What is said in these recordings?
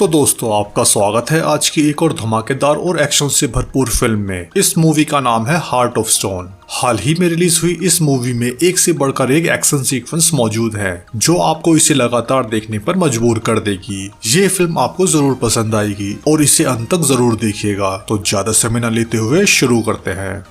तो दोस्तों आपका स्वागत है आज की एक और धमाकेदार और एक्शन से भरपूर फिल्म में। इस मूवी का नाम है हार्ट ऑफ स्टोन। हाल ही में रिलीज हुई इस मूवी में एक से बढ़कर एक एक्शन सीक्वेंस मौजूद है जो आपको इसे लगातार देखने पर मजबूर कर देगी। ये फिल्म आपको जरूर पसंद आएगी और इसे अंत तक जरूर देखिएगा। तो ज्यादा समय न लेते हुए शुरू करते हैं।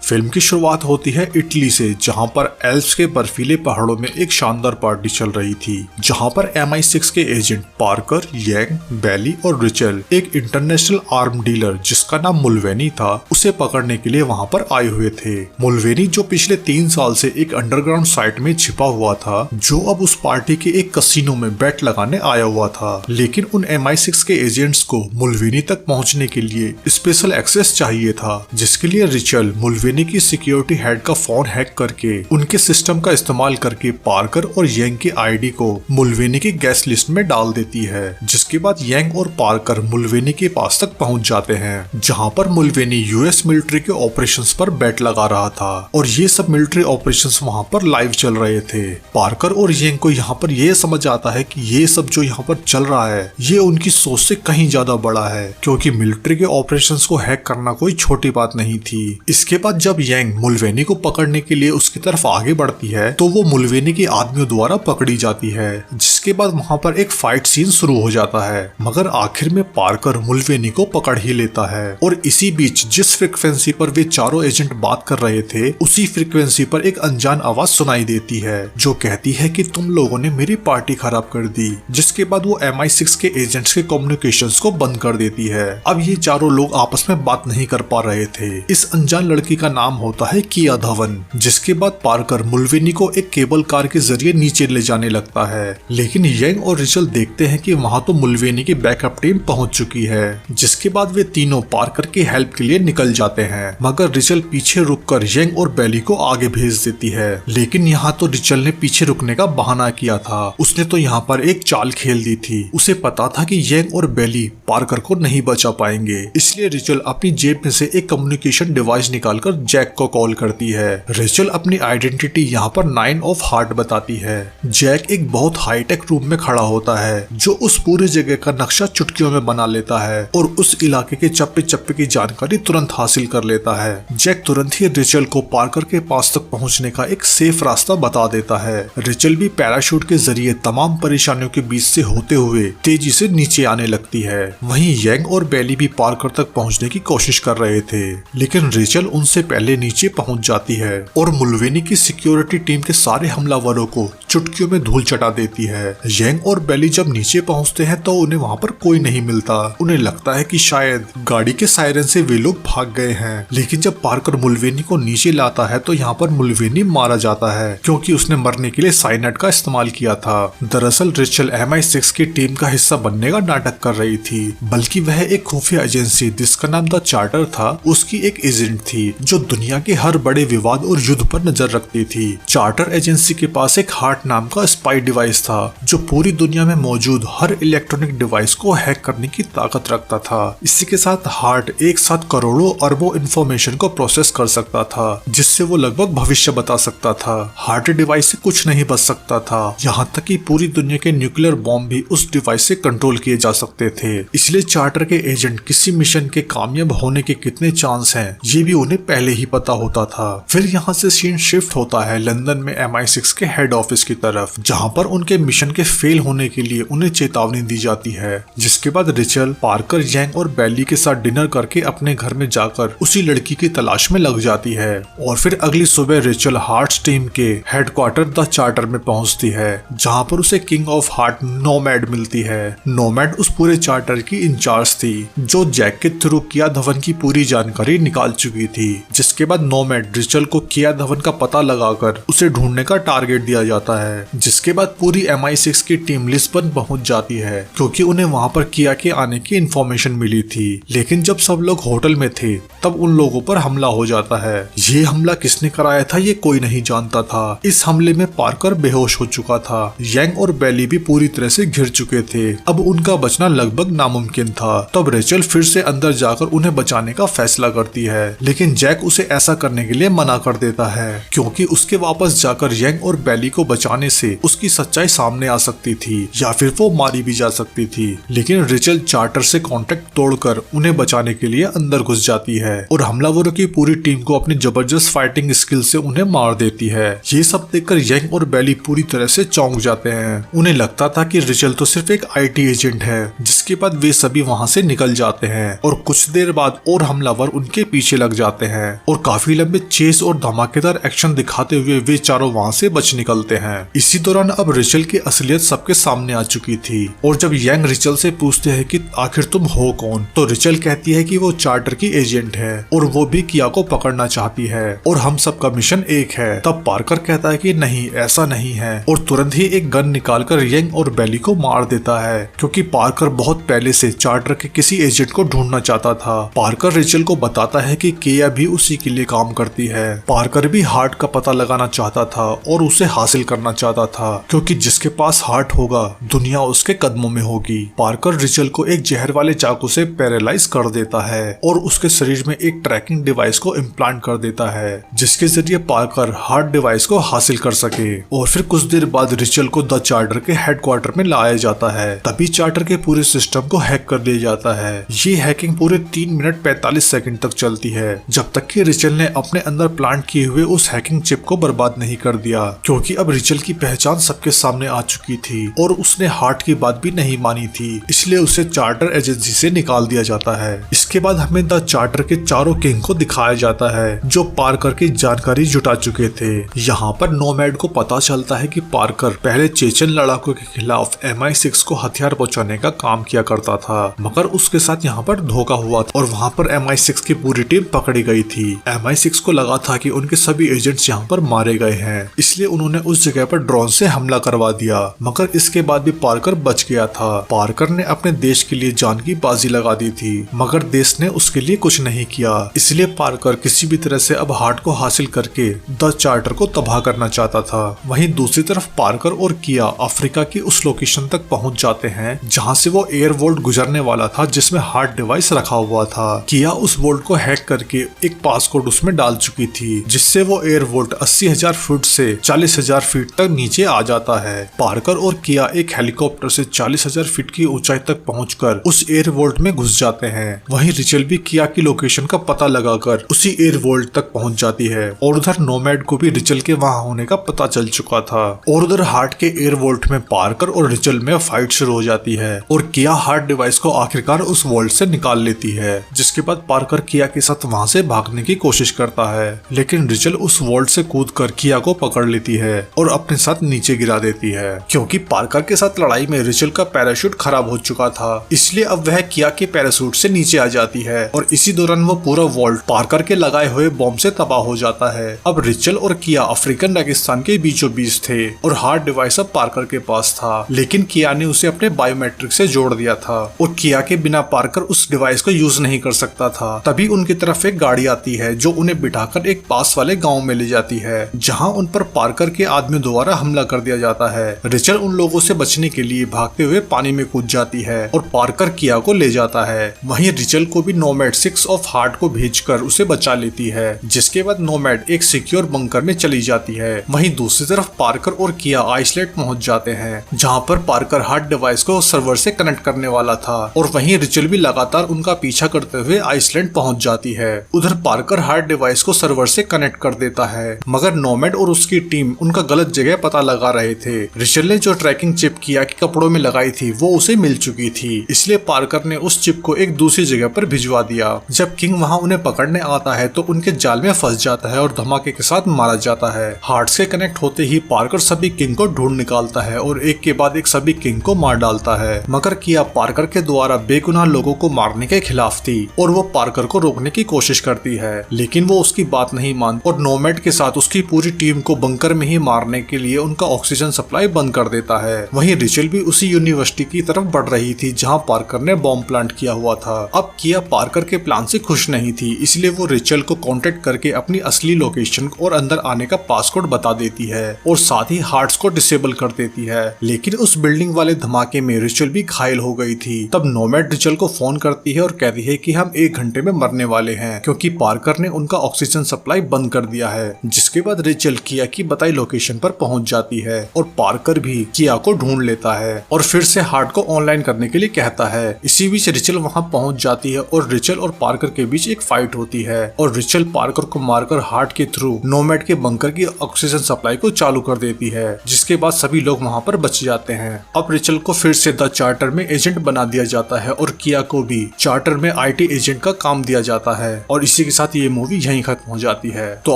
फिल्म की शुरुआत होती है इटली से, जहां पर एल्प्स के बर्फीले पहाड़ों में एक शानदार पार्टी चल रही थी, जहां पर MI6 के एजेंट पार्कर, यंग, बेली और रिचल एक इंटरनेशनल आर्म डीलर जिसका नाम मुल्वेनी था उसे पकड़ने के लिए वहां पर आए हुए थे। मुल्वेनी जो पिछले 3 साल से एक अंडरग्राउंड साइट में छिपा हुआ था, जो अब उस पार्टी के एक कसिनो में बैट लगाने आया हुआ था। लेकिन उन MI6 के एजेंट्स को मुल्वेनी तक पहुंचने के लिए स्पेशल एक्सेस चाहिए था, जिसके लिए रिचल मुल्वेनी की सिक्योरिटी हेड का फोन हैक करके उनके सिस्टम का इस्तेमाल करके पार्कर और यंग के आईडी को मुल्वेनी की गेस्ट लिस्ट में डाल देती है। जिसके बाद यंग और पार्कर मुल्वेनी के पास तक पहुंच जाते हैं, जहां पर मुल्वेनी US मिलिट्री के ऑपरेशंस पर बैट लगा रहा था और ये सब मिलिट्री ऑपरेशंस वहां पर लाइव चल रहे थे। पार्कर और यंग को यहाँ पर यह समझ आता है कि ये सब जो यहाँ पर चल रहा है ये उनकी सोच से कहीं ज्यादा बड़ा है, क्योंकि मिलिट्री के ऑपरेशंस को हैक करना कोई छोटी बात नहीं थी। इसके बाद जब यंग मुल्वेनी को पकड़ने के लिए उसकी तरफ आगे बढ़ती है तो वो मुल्वेनी के आदमियों द्वारा पकड़ी जाती है, जिसके बाद वहां पर एक फाइट सीन शुरू हो जाता है। मगर आखिर में पार्कर मुल्वेनी को पकड़ ही लेता है और इसी बीच जिस फ्रीक्वेंसी पर वे चारों एजेंट बात कर रहे थे उसी फ्रीक्वेंसी पर एक अनजान आवाज सुनाई देती है जो कहती है कि तुम लोगों ने मेरी पार्टी खराब कर दी। जिसके बाद वो MI6 के एजेंट्स के कम्युनिकेशंस को बंद कर देती है। अब ये चारों लोग आपस में बात नहीं कर पा रहे थे। इस अनजान लड़की का नाम होता है किया धवन। जिसके बाद पार्कर मुल्वेनी को एक केबल कार के जरिए नीचे ले जाने लगता है, लेकिन यंग और रिचल देखते हैं कि वहां तो मुल्वेनी की बैकअप टीम पहुंच चुकी है। जिसके बाद वे तीनों पार्कर की हेल्प के लिए निकल जाते हैं, मगर रिचल पीछे रुककर यंग और बेली को आगे भेज देती है। लेकिन यहाँ तो रिचल ने पीछे रुकने का बहाना किया था। उसने तो यहाँ पर एक चाल खेल दी थी। उसे पता था कि यंग और बेली पार्कर को नहीं बचा पाएंगे, इसलिए रिचल अपनी जेब में से एक कम्युनिकेशन डिवाइस निकालकर जैक को कॉल करती है। रेचल अपनी आइडेंटिटी यहाँ पर 9 ऑफ हार्ट बताती है। जैक एक बहुत हाईटेक रूम में खड़ा होता है जो उस पूरी जगह का नक्शा चुटकियों में बना लेता है और उस इलाके के चप्पे चप्पे की जानकारी तुरंत हासिल कर लेता है। जैक तुरंत ही रेचल को पार्कर के पास तक पहुँचने का एक सेफ रास्ता बता देता है। रेचल भी पैराशूट के जरिए तमाम परेशानियों के बीच से होते हुए तेजी से नीचे आने लगती है। वहीं यंग और बेली भी पार्कर तक पहुँचने की कोशिश कर रहे थे, लेकिन रेचल उनसे पहले नीचे पहुंच जाती है और मुल्वेनी की सिक्योरिटी टीम के सारे हमलावरों को चुटकियों में धूल चटा देती है। यंग और बेली जब नीचे पहुंचते हैं तो उन्हें वहां पर कोई नहीं मिलता। उन्हें लगता है कि शायद गाड़ी के सायरन से वे लोग भाग गए हैं। लेकिन जब पार्कर मुल्वेनी को नीचे लाता है तो यहाँ पर मुल्वेनी मारा जाता है, क्योंकि उसने मरने के लिए साइनाइड का इस्तेमाल किया था। दरअसल रिचल MI6 की टीम का हिस्सा बनने का नाटक कर रही थी, बल्कि वह एक खुफिया एजेंसी जिसका नाम द चार्टर था उसकी एक एजेंट थी जो दुनिया के हर बड़े विवाद और युद्ध पर नजर रखती थी। चार्टर एजेंसी के पास एक हार्ट नाम का स्पाई डिवाइस था जो पूरी दुनिया में मौजूद हर इलेक्ट्रॉनिक डिवाइस को हैक करने की ताकत रखता था। इसी के साथ हार्ट एक साथ करोड़ों अरबों इंफॉर्मेशन को प्रोसेस कर सकता था, जिससे वो लगभग भविष्य बता सकता था। हार्ट डिवाइस से कुछ नहीं बच सकता था, यहाँ तक कि पूरी दुनिया के न्यूक्लियर बॉम्ब भी उस डिवाइस से कंट्रोल किए जा सकते थे। इसलिए चार्टर के एजेंट किसी मिशन के कामयाब होने के कितने चांस हैं ये भी उन्हें पहले ही पता होता था। फिर यहाँ से सीन शिफ्ट होता है लंदन में MI6 के हेड ऑफिस की तरफ, जहाँ पर उनके मिशन के फेल होने के लिए उन्हें चेतावनी दी जाती है। जिसके बाद रिचल, पार्कर, यंग और बेली के साथ डिनर करके अपने घर में जाकर उसी लड़की की तलाश में लग जाती है। और फिर अगली सुबह रिचल हार्ट्स टीम के हेडक्वार्टर द चार्टर में पहुंचती है, जहाँ पर उसे किंग ऑफ हार्ट नोमैड मिलती है। नोमैड उस पूरे चार्टर की इंचार्ज थी जो जैक के थ्रू किया धवन की पूरी जानकारी निकाल चुकी थी। जिसके बाद नोमैड रिचल को किया धवन का पता लगाकर उसे ढूंढने का टारगेट दिया जाता है। जिसके बाद पूरी MI6 की टीम लिस्बन पहुंच जाती है, क्योंकि उन्हें वहां पर किया के आने की इन्फॉर्मेशन मिली थी। लेकिन जब सब लोग होटल में थे तब उन लोगों पर हमला हो जाता है। ये हमला किसने कराया था ये कोई नहीं जानता था। इस हमले में पार्कर बेहोश हो चुका था। यंग और बेली भी पूरी तरह से घिर चुके थे। अब उनका बचना लगभग नामुमकिन था। तब रेचल फिर से अंदर जाकर उन्हें बचाने का फैसला करती है, लेकिन जैक उसे ऐसा करने के लिए मना कर देता है क्योंकि उसके वापस जाकर यंग और बेली को बचाने से उसकी सच्चाई सामने आ सकती थी या फिर वो मारी भी जा सकती थी। लेकिन रिचल चार्टर से कांटेक्ट तोड़कर उन्हें बचाने के लिए अंदर घुस जाती है और हमलावरों की पूरी टीम को अपनी जबरदस्त फाइटिंग स्किल से उन्हें मार देती है। ये सब देखकर यंग और बेली पूरी तरह से चौंक जाते हैं। उन्हें लगता था कि रिचल तो सिर्फ एक IT एजेंट है। जिसके बाद वे सभी वहां से निकल जाते हैं और कुछ देर बाद और हमलावर उनके पीछे लग जाते हैं और काफी लंबे चेस और धमाकेदार एक्शन दिखाते हुए वे चारों वहां से बच निकलते हैं। इसी दौरान अब रिचल की असलियत सबके सामने आ चुकी थी और जब यंग रिचल से पूछते हैं कि आखिर तुम हो कौन, तो रिचल कहती है कि वो चार्टर की एजेंट है और वो भी किया को पकड़ना चाहती है और हम सबका मिशन एक है। तब पार्कर कहता है कि नहीं, ऐसा नहीं है और तुरंत ही एक गन निकालकर यंग और बेली को मार देता है क्योंकि पार्कर बहुत पहले से चार्टर के किसी एजेंट को ढूंढना चाहता था। पार्कर रिचल को बताता है कि किया भी उसी के लिए काम करती है। पार्कर भी हार्ट का पता लगाना चाहता था और उसे हासिल करना चाहता था क्योंकि जिसके पास हार्ट होगा दुनिया उसके कदमों में होगी। पार्कर रिचल को एक जहर वाले चाकू से पैरालाइज कर देता है और उसके शरीर में एक ट्रैकिंग डिवाइस को इम्प्लांट कर देता है जिसके जरिए पार्कर हार्ट डिवाइस को हासिल कर सके। और फिर कुछ देर बाद रिचल को द चार्टर के हेडक्वार्टर में लाया जाता है। तभी चार्टर के पूरे सिस्टम को हैक कर दिया जाता है। ये हैकिंग पूरे 3 मिनट 45 सेकंड तक चलती है जब तक कि रिचल ने अपने अंदर प्लांट किए हुए उस हैकिंग चिप को बर्बाद नहीं कर दिया क्योंकि अब रिचल की पहचान सबके सामने आ चुकी थी और उसने हार्ट की बात भी नहीं मानी थी, इसलिए उसे चार्टर एजेंसी से निकाल दिया जाता है। इसके बाद हमें द चार्टर के चारों किंग को दिखाया जाता है जो पार्कर की जानकारी जुटा चुके थे। यहाँ पर नोमैड को पता चलता है कि पार्कर पहले चेचन लड़ाकों के खिलाफ MI6 को हथियार पहुंचाने का काम किया करता था मगर उसके साथ यहाँ पर धोखा हुआ था और वहाँ पर MI6 की पूरी टीम पकड़ी गई थी। MI6 को लगा था कि उनके सभी एजेंट्स यहाँ पर मारे गए हैं, इसलिए उन्होंने उस जगह पर ड्रोन से हमला करवा दिया मगर इसके बाद भी पार्कर बच गया था। पार्कर ने अपने देश के लिए जान की बाजी लगा दी थी मगर देश ने उसके लिए कुछ नहीं किया, इसलिए पार्कर किसी भी तरह से अब हार्ट को हासिल करके द चार्टर को तबाह करना चाहता था। वहीं दूसरी तरफ पार्कर और किया अफ्रीका की उस लोकेशन तक पहुंच जाते हैं जहां से वो एयर वोल्ट गुजरने वाला था जिसमें हार्ट डिवाइस रखा हुआ था। किया उस वोल्ट को हैक करके एक पासकोड उसमें डाल चुकी थी जिससे वो एयर वोल्ट 80,000 फीट से 40,000 फीट तक नीचे आ जाता है। पार्कर और किया एक हेलीकॉप्टर से 40,000 फीट की ऊंचाई तक पहुंचकर उस एयर वोल्ट में घुस जाते हैं। वहीं रिचल भी किया की लोकेशन का पता लगाकर उसी एयर वोल्ट तक पहुंच जाती है और उधर नोमैड को भी रिचल के वहां होने का पता चल चुका था और उधर हार्ट के एयर वोल्ट में पार्कर और रिचल में फाइट शुरू हो जाती है और किया हार्ट डिवाइस को आखिरकार उस वोल्ट से निकाल लेती है। जिसके बाद पार्कर किया के साथ वहां से भागने की कोशिश करता है लेकिन रिचल उस वोल्ट से कूदकर किया को पकड़ लेती है और अपने साथ नीचे गिरा देती है क्योंकि पार्कर के साथ लड़ाई में रिचल का पैराशूट खराब हो चुका था, इसलिए अब वह किया के पैराशूट से नीचे आ जाती है और इसी दौरान वो पूरा वोल्ट पार्कर के लगाए हुए बॉम्ब से तबाह हो जाता है। अब रिचल और किया अफ्रीकन रेगिस्तान के बीचों बीच थे और हार्ट डिवाइस अब पार्कर के पास था लेकिन किया ने उसे अपने बायोमेट्रिक से जोड़ दिया था और किया के बिना पार्कर उस डिवाइस को यूज नहीं कर सकता था। तभी उनकी तरफ एक गाड़ी आती है जो उन्हें बिठाकर एक पास वाले गांव में ले जाती है जहां उन पर पार्कर के आदमी द्वारा हमला कर दिया जाता है। रिचल उन लोगों से बचने के लिए भागते हुए पानी में कूद जाती है और पार्कर किया को ले जाता है। वहीं रिचल को भी नोमैड 6 ऑफ हार्ट को भेजकर उसे बचा लेती है जिसके बाद नोमैड एक सिक्योर बंकर में चली जाती है। वहीं दूसरी तरफ पार्कर और किया आइसलैंड पहुंच जाते हैं जहां पर पार्कर हार्ट डिवाइस को सर्वर से कनेक्ट करने वाला था और वहीं रिचल भी लगातार उनका पीछा करते हुए आइसलैंड पहुंच जाती है। उधर पार्कर हार्ट डिवाइस को सर्वर से कनेक्ट कर देता है मगर नोमैड और उसकी टीम उनका गलत जगह पता लगा रहे थे। रिचल ने जो ट्रैकिंग चिप किया के कपड़ों में लगाई थी वो उसे मिल चुकी थी, इसलिए पार्कर ने उस चिप को एक दूसरी जगह पर भिजवा दिया। जब किंग वहां उन्हें पकड़ने आता है तो उनके जाल में फंस जाता है और धमाके के साथ मारा जाता है। हार्ट से कनेक्ट होते ही पार्कर सभी किंग को ढूंढ निकालता है और एक के बाद एक सभी किंग को मार डालता है मगर किया पार्कर के द्वारा बेगुनाह लोगों को मारने के खिलाफ थी और वो पार्कर को रोकने की कोशिश करती है लेकिन वो उसकी बात नहीं मानती और नोमैड के साथ उसकी पूरी टीम को बंकर में ही मारने के लिए उनका ऑक्सीजन सप्लाई बंद कर देता है। वहीं रिचल भी उसी यूनिवर्सिटी की तरफ बढ़ रही थी जहां पार्कर ने बॉम्ब प्लांट किया हुआ था। अब किया पार्कर के प्लान से खुश नहीं थी, इसलिए वो रिचल को कांटेक्ट करके अपनी असली लोकेशन और अंदर आने का पासकोड बता देती है और साथ ही हार्ट्स को डिसेबल कर देती है। लेकिन उस बिल्डिंग वाले धमाके में रिचल भी घायल हो गई थी। तब नोमैड रिचल को फोन करती है और कहती है कि हम 1 घंटे में मरने वाले हैं क्योंकि पार्कर ने उनका ऑक्सीजन सप्लाई बंद कर दिया है। जिसके बाद रेचल किया की बताई लोकेशन पर पहुंच जाती है और पार्कर भी किया को ढूंढ लेता है और फिर से हार्ट को ऑनलाइन करने के लिए कहता है। इसी बीच रिचल वहां पहुंच जाती है और रिचल और पार्कर के बीच एक फाइट होती है और रिचल पार्कर को मारकर हार्ट के थ्रू नोमैड के बंकर की ऑक्सीजन सप्लाई को चालू कर देती है। जिसके बाद सभी लोग वहां पर बच जाते हैं। अब रिचल को फिर से द चार्टर में एजेंट बना दिया जाता है और किया को भी चार्टर में IT एजेंट का काम दिया जाता है। और इसी के साथ ये मूवी यहीं खत्म हो जाती है। तो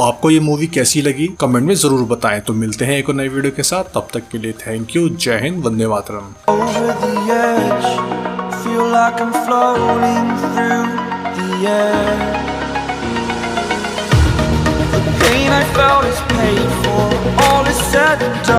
आपको ये मूवी कैसी लगी कमेंट में जरूर बताएं। तो मिलते हैं एक और नई वीडियो के साथ, तब तक के लिए थैंक यू। जय Hind, Vande Mataram. Feel like I'm floating through the air. The pain I felt is paid for, all is said and done.